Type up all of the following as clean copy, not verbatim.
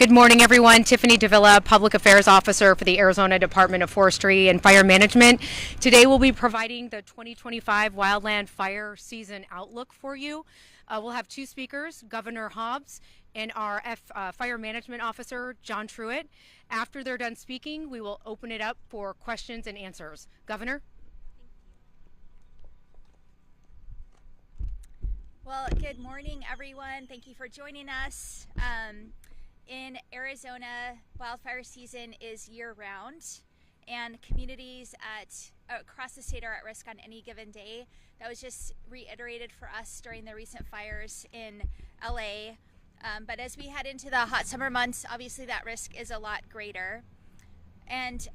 Good morning, everyone. Tiffany Davila, Public Affairs Officer for the Arizona Department of Forestry and Fire Management. Today we'll be providing the 2025 wildland fire season outlook for you. We'll have two speakers, Governor Hobbs and our Fire Management Officer, John Truitt. After they're done speaking, we will open it up for questions and answers. Governor? Well, good morning, everyone. Thank you for joining us. In Arizona, wildfire season is year-round, and communities across the state are at risk on any given day. That was just reiterated for us during the recent fires in LA. But as we head into the hot summer months, obviously that risk is a lot greater. And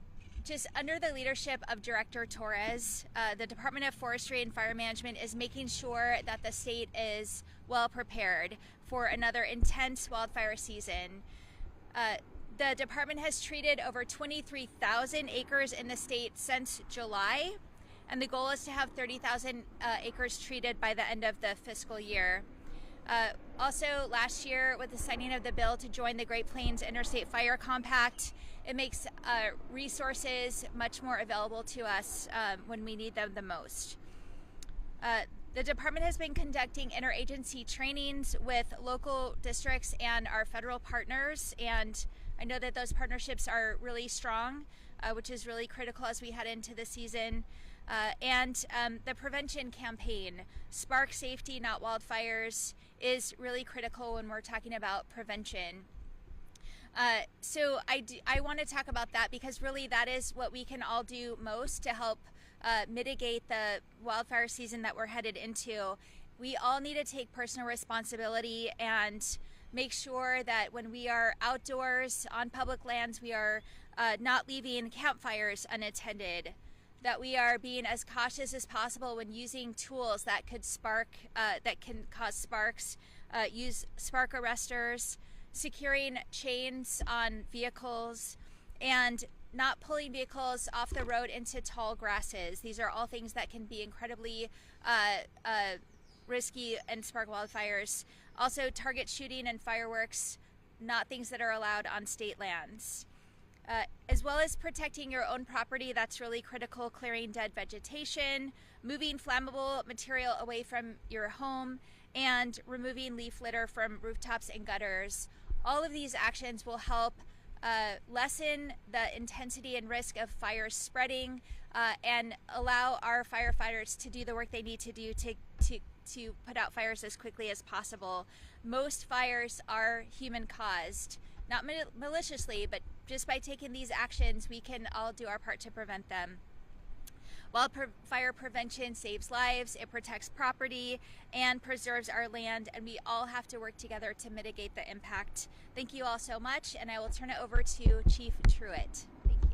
just under the leadership of Director Torres, the Department of Forestry and Fire Management is making sure that the state is well prepared for another intense wildfire season. The department has treated over 23,000 acres in the state since July, and the goal is to have 30,000 acres treated by the end of the fiscal year. Also, last year, with the signing of the bill to join the Great Plains Interstate Fire Compact, it makes resources much more available to us when we need them the most. The department has been conducting interagency trainings with local districts and our federal partners, and I know that those partnerships are really strong, which is really critical as we head into the season. And the prevention campaign, Spark Safety, Not Wildfires, is really critical when we're talking about prevention. So I want to talk about that because really that is what we can all do most to help mitigate the wildfire season that we're headed into. We all need to take personal responsibility and make sure that when we are outdoors on public lands, we are not leaving campfires unattended, that we are being as cautious as possible when using tools that could that can cause sparks, use spark arresters, securing chains on vehicles, and not pulling vehicles off the road into tall grasses. These are all things that can be incredibly risky and spark wildfires. Also, target shooting and fireworks, not things that are allowed on state lands. As well as protecting your own property, that's really critical, clearing dead vegetation, moving flammable material away from your home, and removing leaf litter from rooftops and gutters. All of these actions will help lessen the intensity and risk of fires spreading and allow our firefighters to do the work they need to do to put out fires as quickly as possible. Most fires are human caused, not maliciously, but just by taking these actions, we can all do our part to prevent them. Wildfire prevention saves lives, it protects property, and preserves our land, and we all have to work together to mitigate the impact. Thank you all so much, and I will turn it over to Chief Truitt. Thank you.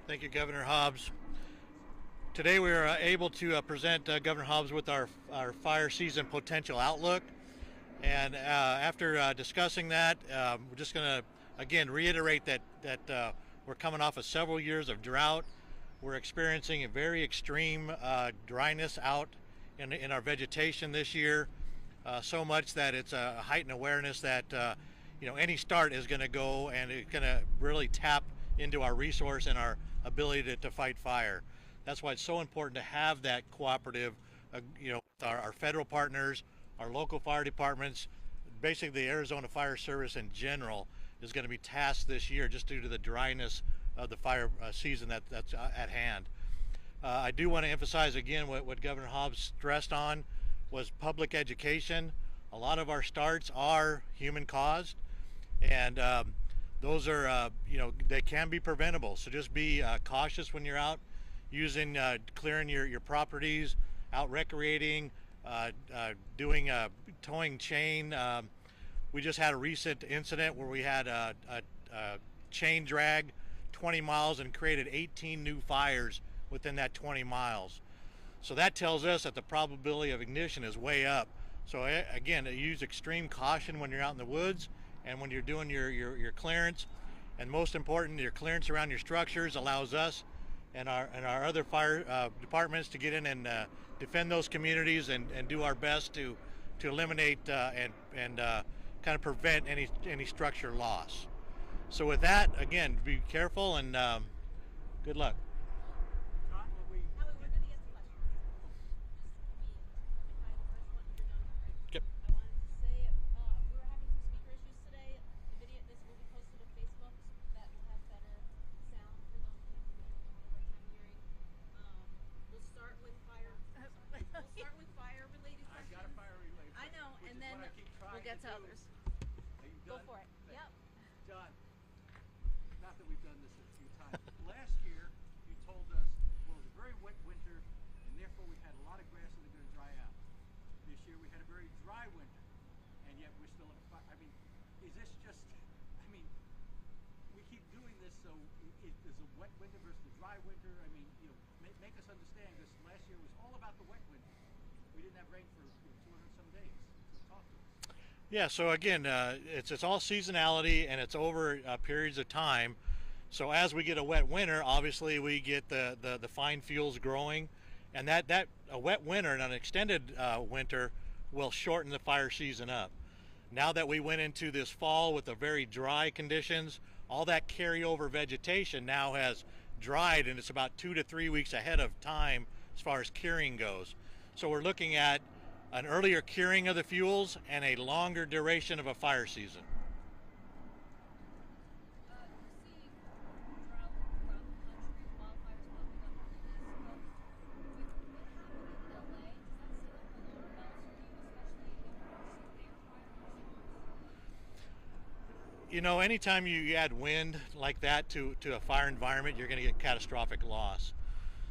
Thank you, Governor Hobbs. Today we are able to present Governor Hobbs with our fire season potential outlook. And after discussing that, we're just going to, again, reiterate that we're coming off of several years of drought. We're experiencing a very extreme dryness out in our vegetation this year, so much that it's a heightened awareness that any start is going to go, and it's going to really tap into our resource and our ability to fight fire. That's why it's so important to have that cooperative, with our federal partners, our local fire departments, basically the Arizona Fire Service in general is going to be tasked this year just due to the dryness of the fire season that's at hand. I do want to emphasize again what Governor Hobbs stressed on was public education. A lot of our starts are human caused, and those are, they can be preventable. So just be cautious when you're out using, clearing your properties, out recreating, doing towing chain. We just had a recent incident where we had a chain drag 20 miles and created 18 new fires within that 20 miles. So that tells us that the probability of ignition is way up. So again, use extreme caution when you're out in the woods and when you're doing your clearance. And most important, your clearance around your structures allows us and our other fire departments to get in and defend those communities and do our best to to eliminate and kind of prevent any structure loss. So with that, again, be careful and good luck. Yep. I wanted to say we were having some speaker issues today. The video, this will be posted to Facebook that will have better sound for those people that have a hard time hearing. We'll start with fire. We'll start with fire-related questions. I got a fire-related. I know, and then we'll get to others. Go for it. Yep. John, not that we've done this a few times. Last year, you told us, well, it was a very wet winter, and therefore we had a lot of grass that are going to dry out. This year we had a very dry winter, and yet we're still in a fire. I mean, is this just, I mean, we keep doing this, so is a wet winter versus a dry winter? I mean, you know, make us understand, because last year was all about the wet winter. We didn't have rain for 200 some days. So talk to us. Yeah, so again, it's all seasonality and it's over periods of time. So as we get a wet winter, obviously we get the fine fuels growing, and that a wet winter and an extended winter will shorten the fire season up. Now that we went into this fall with the very dry conditions, all that carryover vegetation now has dried, and it's about 2 to 3 weeks ahead of time as far as curing goes. So we're looking at an earlier curing of the fuels and a longer duration of a fire season. You know, anytime you add wind like that to a fire environment, you're going to get catastrophic loss.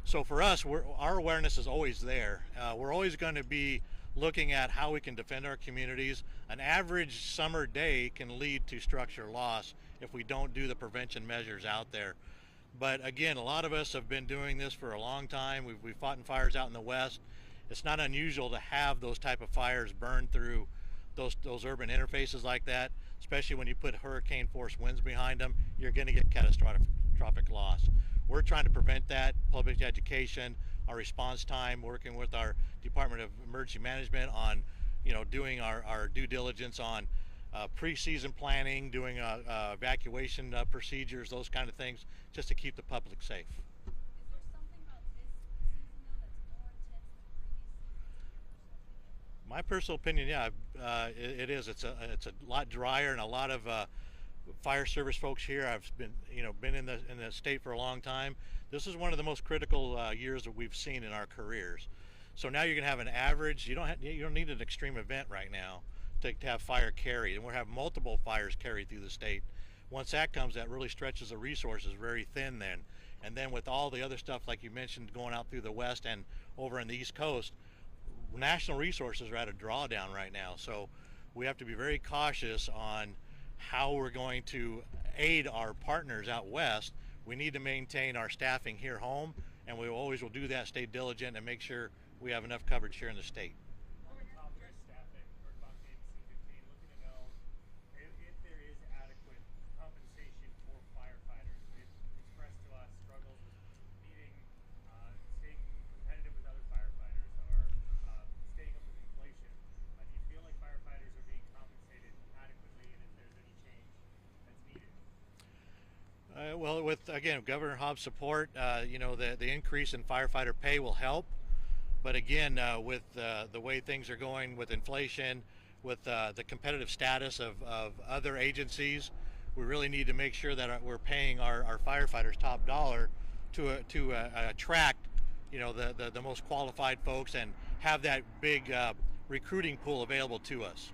So for us, our awareness is always there. We're always going to be looking at how we can defend our communities. An average summer day can lead to structure loss if we don't do the prevention measures out there. But again, a lot of us have been doing this for a long time. We've fought in fires out in the West. It's not unusual to have those type of fires burn through those urban interfaces like that, especially when you put hurricane force winds behind them. You're going to get catastrophic loss. We're trying to prevent that. Public education, our response time, working with our Department of Emergency Management on, doing our due diligence on pre-season planning, doing evacuation procedures, those kind of things, just to keep the public safe. Is there something about this season though that's more intense than previous seasons? My personal opinion, yeah, it is. It's a lot drier, and a lot of fire service folks here. I've been in the state for a long time. This is one of the most critical years that we've seen in our careers. So now you're going to have an average. You don't need an extreme event right now to have fire carried, and we'll have multiple fires carried through the state. Once that comes, that really stretches the resources very thin then. And then with all the other stuff, like you mentioned, going out through the West and over in the East Coast, national resources are at a drawdown right now. So we have to be very cautious on how we're going to aid our partners out West. We need to maintain our staffing here home, and we always will do that, stay diligent, and make sure we have enough coverage here in the state. Well, with, again, Governor Hobbs' support, the increase in firefighter pay will help. But again, with the way things are going with inflation, with the competitive status of other agencies, we really need to make sure that we're paying our firefighters top dollar to attract, the most qualified folks and have that big recruiting pool available to us.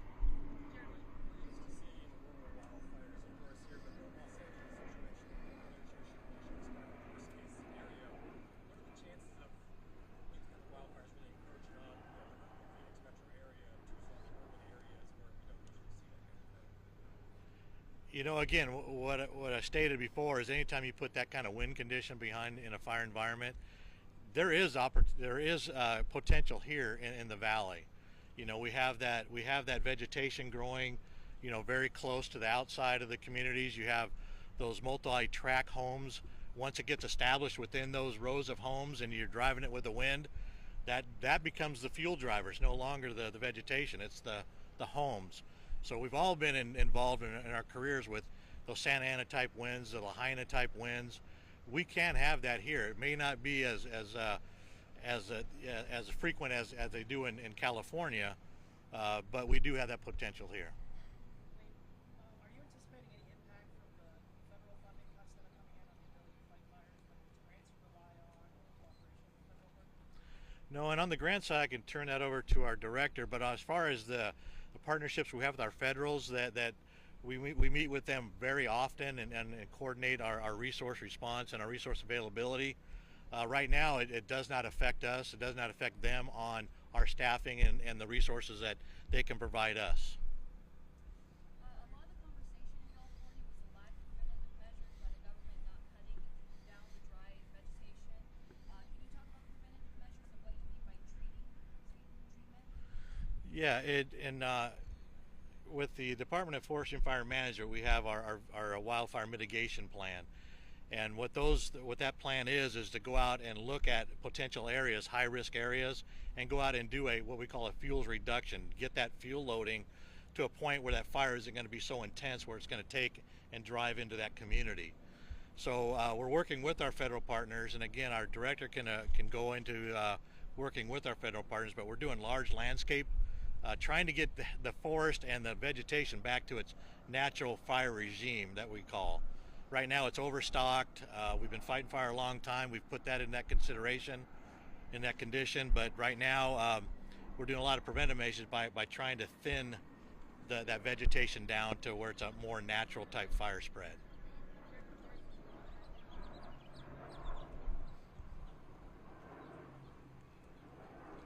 Again, what I stated before is anytime you put that kind of wind condition behind in a fire environment, there is potential here in the valley. We have that vegetation growing, very close to the outside of the communities. You have those multi-track homes. Once it gets established within those rows of homes and you're driving it with the wind, that becomes the fuel driver. It's no longer the vegetation, it's the homes. So we've all been involved in our careers with those Santa Ana type winds, the Lahaina type winds. We can't have that here. It may not be as frequent as they do in California, but we do have that potential here. Are you anticipating any impact from the federal funding cuts that are coming in on the ability to fight fires, whether it's grants you rely on or cooperation with federal partners? No, and on the grant side, I can turn that over to our director. But as far as the partnerships we have with our federals, that we meet with them very often and coordinate our resource response and our resource availability. Right now, it does not affect us. It does not affect them on our staffing and the resources that they can provide us. A lot of the conversation in California was the lack of preventative measures by the government not cutting down the dry vegetation. Can you talk about the preventative measures and what you mean by treatment? Yeah, with the Department of Forestry and Fire Management, we have our wildfire mitigation plan. And what that plan is to go out and look at potential areas, high risk areas, and go out and do what we call a fuels reduction, get that fuel loading to a point where that fire isn't going to be so intense where it's going to take and drive into that community. So we're working with our federal partners, and again, our director can go into working with our federal partners, but we're doing large landscape, trying to get the forest and the vegetation back to its natural fire regime that we call. Right now it's overstocked. We've been fighting fire a long time. We've put that in that consideration, in that condition, but right now we're doing a lot of preventive measures by trying to thin that vegetation down to where it's a more natural type fire spread.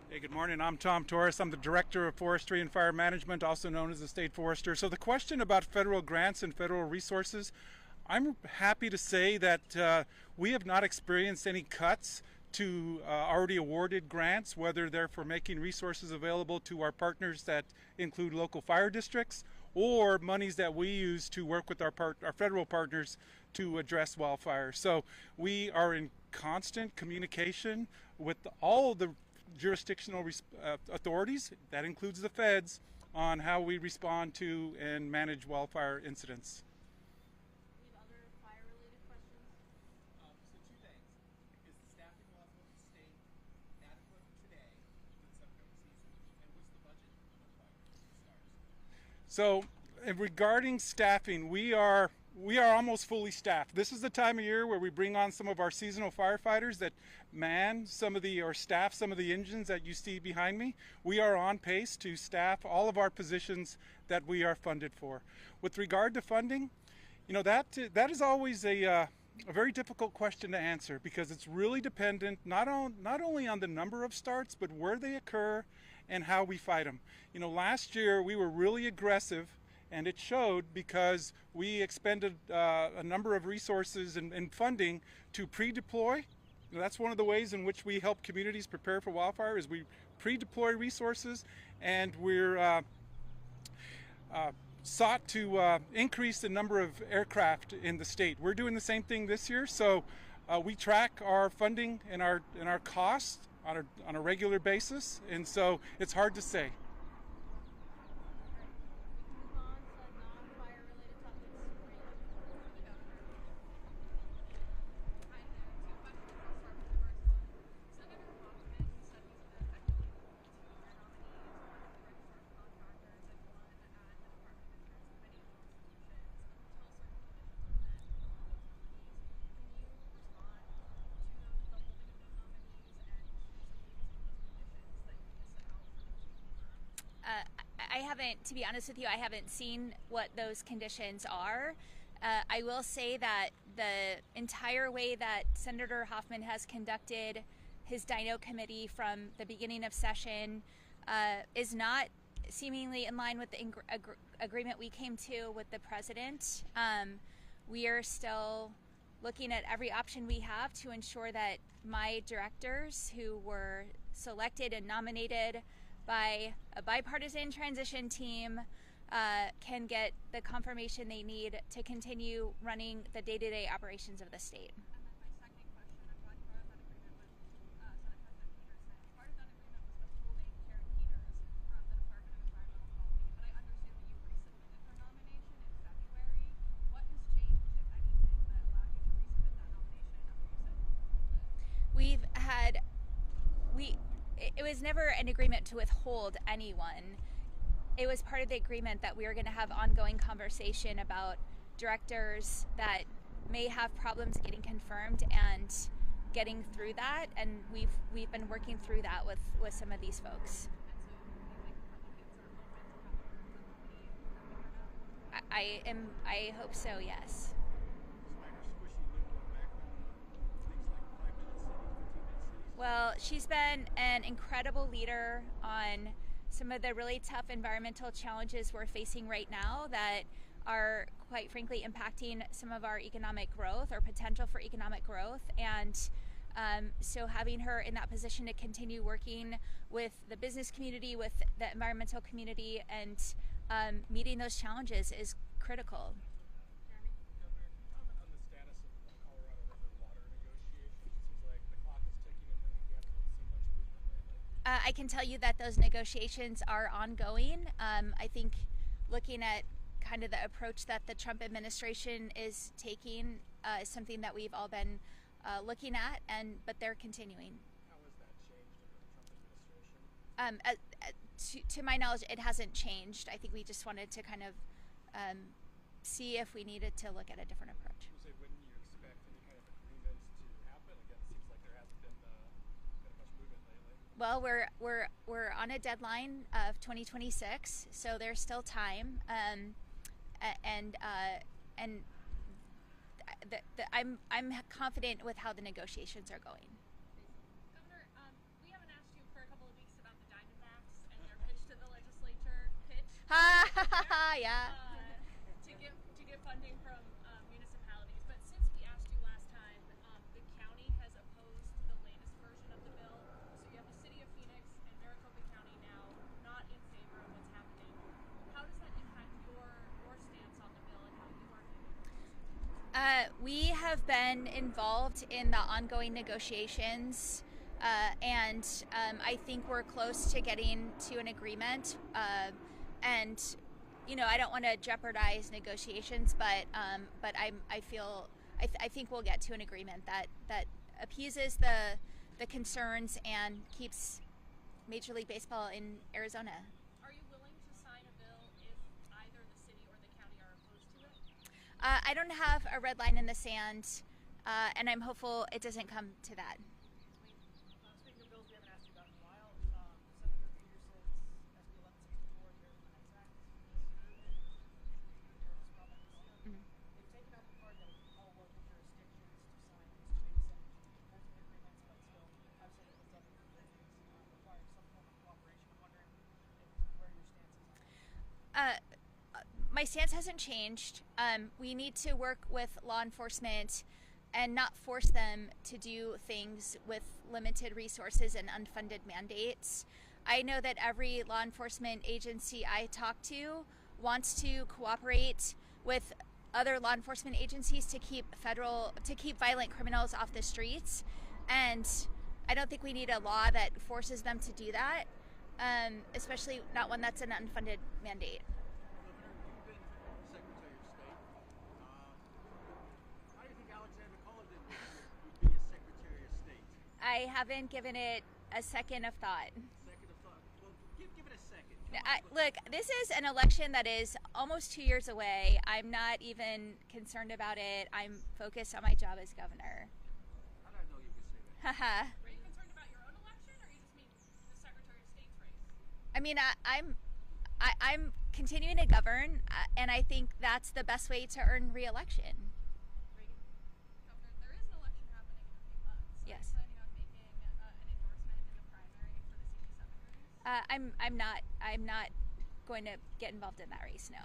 Hey, good morning. I'm Tom Torres. I'm the Director of Forestry and Fire Management, also known as the State Forester. So the question about federal grants and federal resources, I'm happy to say that we have not experienced any cuts to already awarded grants, whether they're for making resources available to our partners that include local fire districts or monies that we use to work with our federal partners to address wildfires. So we are in constant communication with all the jurisdictional authorities, that includes the feds, on how we respond to and manage wildfire incidents. We have other fire-related questions. So two things. Is the staffing level of the state adequate today for this upcoming season? And what's the budget look like for the stars? So regarding staffing, we are almost fully staffed. This is the time of year where we bring on some of our seasonal firefighters that man staff some of the engines that you see behind me. We are on pace to staff all of our positions that we are funded for. With regard to funding, that is always a very difficult question to answer, because it's really dependent not only on the number of starts, but where they occur and how we fight them. Last year we were really aggressive, and it showed because we expended a number of resources and funding to pre-deploy. That's one of the ways in which we help communities prepare for wildfire, is we pre-deploy resources, and we're sought to increase the number of aircraft in the state. We're doing the same thing this year, so we track our funding and our costs on a regular basis, and so it's hard to say. Move on to non-fire-related topics. For the governor. Hi there. Two questions. I'll start with the first one. Senator Hoffman said he's been echoing two of your nominees, one at the register of contractors and one at the Department of Insurance Committee on solutions until certain conditions are met on those nominees. Can you respond to the holding of those nominees and specifically some of those conditions that you need to set out for those people? I haven't, to be honest with you, I haven't seen what those conditions are. I will say that the entire way that Senator Hoffman has conducted his Dino committee from the beginning of session is not seemingly in line with the agreement we came to with the president. We are still looking at every option we have to ensure that my directors, who were selected and nominated by a bipartisan transition team, can get the confirmation they need to continue running the day-to-day operations of the state. And then my second question, I'm glad you brought up that agreement with Senate President Peterson. Part of that agreement was never an agreement to withhold anyone. It was part of the agreement that we were going to have ongoing conversation about directors that may have problems getting confirmed and getting through that, and we've been working through that with some of these folks. I hope so, yes. Well, she's been an incredible leader on some of the really tough environmental challenges we're facing right now that are quite frankly impacting some of our economic growth or potential for economic growth. And so having her in that position to continue working with the business community, with the environmental community, and meeting those challenges is critical. Governor, can you comment on the status of the Colorado River water negotiations? It seems like the clock is ticking and we haven't really seen much movement lately. I can tell you that those negotiations are ongoing. I think looking at kind of the approach that the Trump administration is taking is something that we've all been looking at, but they're continuing. How has that changed under the Trump administration? To my knowledge, it hasn't changed. I think we just wanted to kind of see if we needed to look at a different approach. When do you expect any kind of agreements to happen? Again, it seems like there hasn't been much movement lately. Well, we're on a deadline of 2026, so there's still time, I'm confident with how the negotiations are going. Governor, we haven't asked you for a couple of weeks about the Diamondbacks and their pitch to the legislature. Yeah. To get funding from municipalities. But since we asked you last time, the county has opposed the latest version of the bill. So you have the city of Phoenix and Maricopa County now not in favor of what's happening. How does that impact your stance on the bill and how you are viewing it? We have been involved in the ongoing negotiations, and I think we're close to getting to an agreement. And I don't want to jeopardize negotiations, but I think we'll get to an agreement that appeases the concerns and keeps Major League Baseball in Arizona. Are you willing to sign a bill if either the city or the county are opposed to it? I don't have a red line in the sand, and I'm hopeful it doesn't come to that. Speaking of bills we haven't asked you about in a while, Senator Peterson's SB 1164 here in the Next Act. They've taken out the part that would call local jurisdictions to sign these two agreements, but still have some of those other provisions requiring some form of cooperation. I'm wondering where your stance is on that. My stance hasn't changed. We need to work with law enforcement and not force them to do things with limited resources and unfunded mandates. I know that every law enforcement agency I talk to wants to cooperate with other law enforcement agencies to keep violent criminals off the streets, and I don't think we need a law that forces them to do that, especially not one that's an unfunded mandate. Governor, you've been Secretary of State. How do you think Alexander Culloden would be as Secretary of State? I haven't given it a second of thought. Second of thought. Well, give it a second. Look, this is an election that is almost 2 years away. I'm not even concerned about it. I'm focused on my job as governor. How did I know you could say that? Haha. Are you concerned about your own election, or you just mean the Secretary of State's race? I mean, I'm continuing to govern, and I think that's the best way to earn re-election. Governor, there is an election happening in a few months. Yes. Are you planning on making an endorsement in the primary for the CD7 race? I'm not going to get involved in that race. No.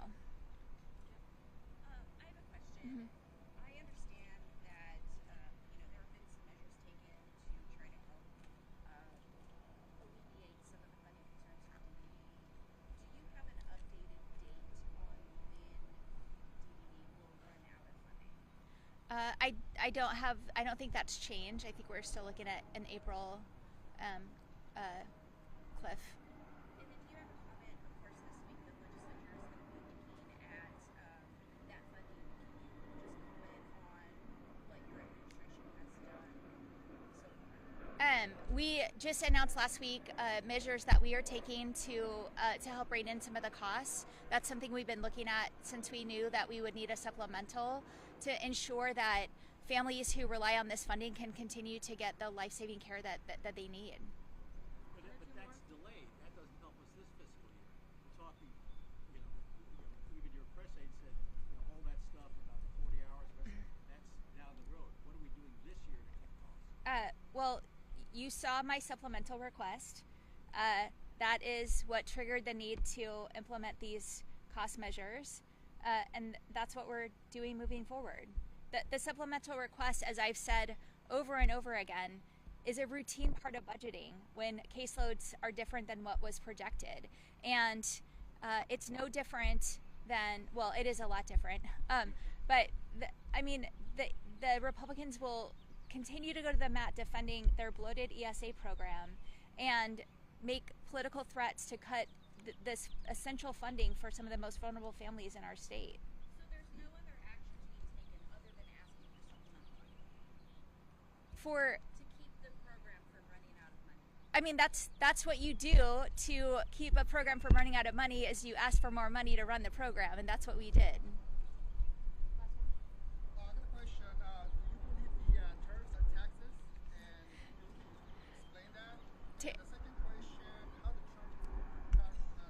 I have a question. I understand that there have been some measures taken to try to help alleviate some of the funding concerns for DD. Do you have an updated date on when DD will run out of funding? I don't think that's changed. I think we're still looking at an April cliff. And then do you have a comment? Of course, this week the legislature is going to be looking at that funding. Can you just comment on what your administration has done so far? We just announced last week measures that we are taking to help rein in some of the costs. That's something we've been looking at since we knew that we would need a supplemental to ensure that families who rely on this funding can continue to get the life-saving care that they need. But that's delayed. That doesn't help us this fiscal year. We're talking, even your press aide said, all that stuff about the 40 hours, that's down the road. What are we doing this year to cut costs? Well, you saw my supplemental request. That is what triggered the need to implement these cost measures, and that's what we're doing moving forward. The supplemental request, as I've said over and over again, is a routine part of budgeting when caseloads are different than what was projected. And it's no different than, well, it is a lot different. But the Republicans will continue to go to the mat defending their bloated ESA program and make political threats to cut this essential funding for some of the most vulnerable families in our state. So there's no other action being taken other than asking for supplemental money to keep the program from running out of money. I mean, that's what you do to keep a program from running out of money, is you ask for more money to run the program, and that's what we did. I got a question. Do you believe the tariffs are taxes? And explain that. The second question, how the Trump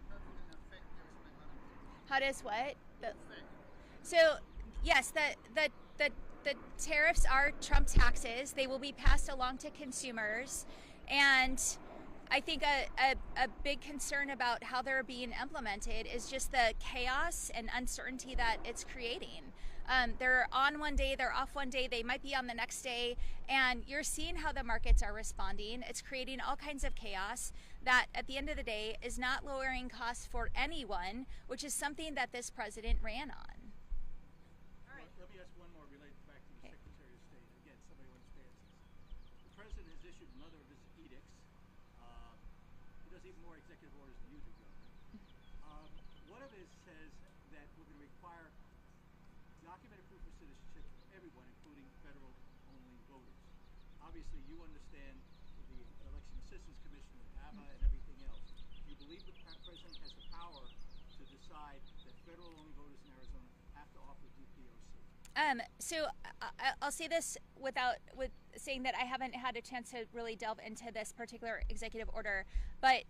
tariff can affect the Arizona economy? How does what? Affect. So yes, the tariffs are Trump taxes. They will be passed along to consumers, and I think a big concern about how they're being implemented is just the chaos and uncertainty that it's creating. They're on one day, they're off one day, they might be on the next day, and you're seeing how the markets are responding. It's creating all kinds of chaos that at the end of the day is not lowering costs for anyone, which is something that this president ran on. Let me ask one more related back to the Secretary of State. Again, somebody who understands this. The president has issued another of his edicts. He does even more executive orders than you do, Governor. One of his says that we're going to require documented proof of citizenship for everyone, including federal-only voters. Obviously, you understand the Election Assistance Commission with ABBA and everything else. Do you believe the president has the power to decide that federal-only voters in Arizona have to offer DPOC? So I'll say this with saying that I haven't had a chance to really delve into this particular executive order. But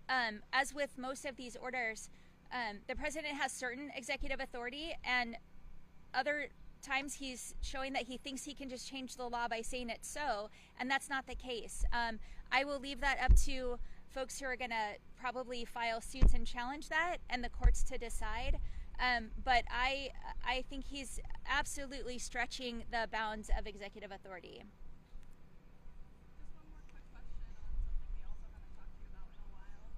as with most of these orders, the president has certain executive authority, and other times he's showing that he thinks he can just change the law by saying it's so, and that's not the case. I will leave that up to folks who are going to probably file suits and challenge that, and the courts to decide. But I think he's absolutely stretching the bounds of executive authority. Just one more quick question on something we also haven't talked to you about in a while.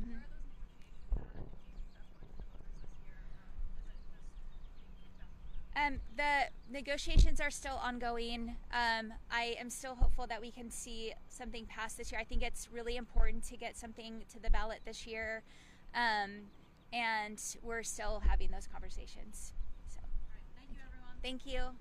Where are those negotiations at? And do you think that's going to the voters this year, or is it just being kicked down? The negotiations are still ongoing. I am still hopeful that we can see something passed this year. I think it's really important to get something to the ballot this year. And we're still having those conversations. So, All right, thank you, everyone. thank you.